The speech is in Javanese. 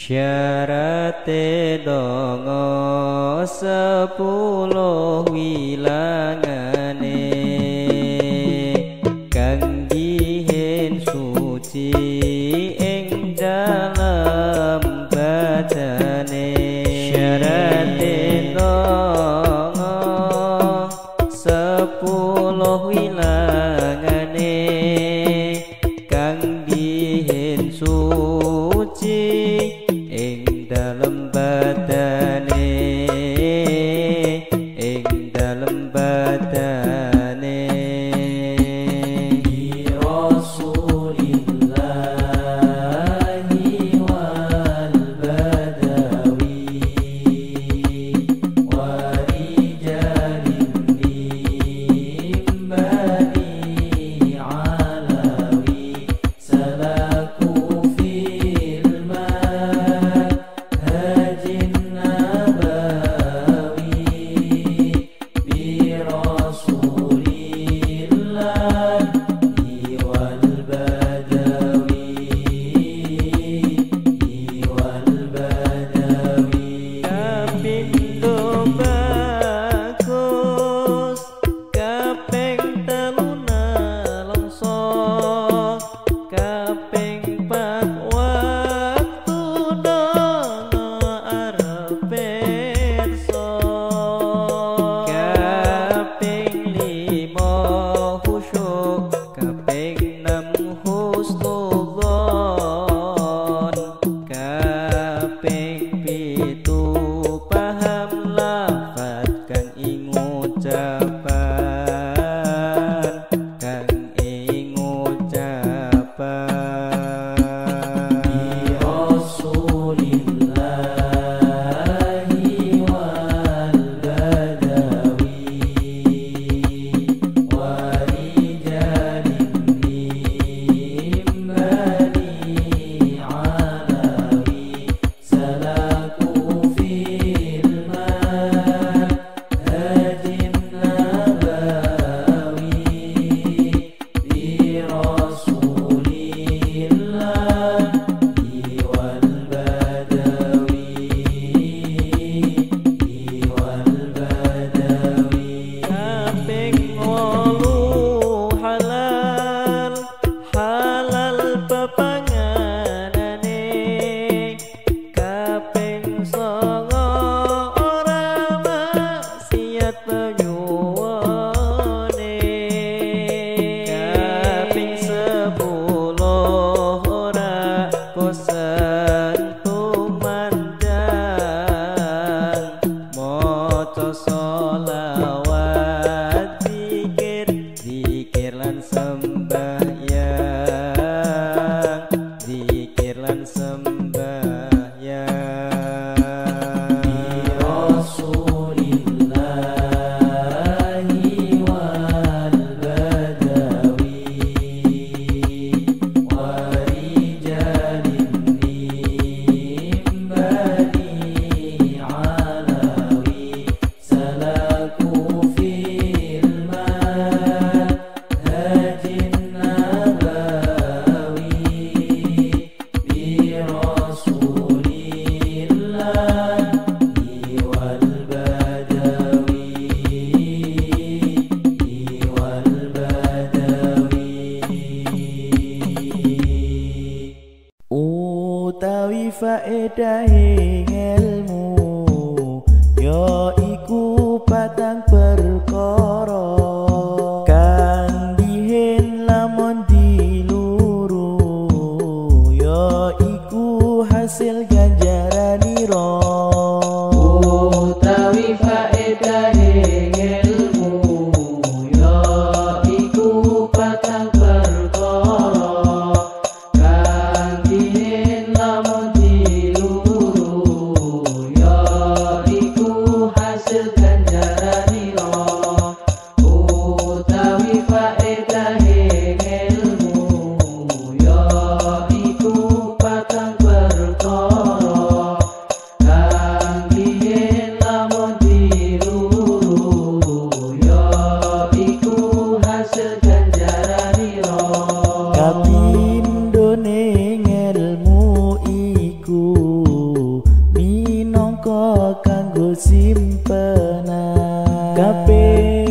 Syarate donga 10 wilangane kang dihen suci ing dalem badane. Syarate donga 10 wilangane kang dihen suci ing dalem badane, ing dalem badane. Bi Rasulillahi wal badawi wa rijalin min bani alawi salaku fil manhajin nabawi. Bi Rasulillahi wal badawi wal badawi. Kapindo bagus kaping telu nelongso kaping 4 waktu dono arep pirsa kaping 5 khusyuk kaping 6 husnudzon kaping 7 paham lafaz kang ing ucapan kang ing ucapan. Bi Rasulillahi wal badawi wa rijalin min bani alawi salaku fil manhajin nabawi. Bi Rasulillahi wal badawi wal badawi. Kaping 8 halal halal pepanganane kaping 9 ora maksiat penyuwane kaping 10 ora bosan tumandang maca sholawat zikir zikir lan sembahyang zikir lan sembahyang. Bi Rasulillahi wal badawi wa rijalin min bani alawi salaku fil manhajin nabawi. Bi Rasulillahi wal badawi wal badawi. Utawi faedahe ilmu ya iku patang perkara kang dihen lamun diluru ya iku hasil ganjaranira. Utawi faedahe ilmu ya iku patang perkara kang dihen lamun diluru ya iku hasil ganjaranira. Utawi faedahe ilmu ya iku patang perkara Adabe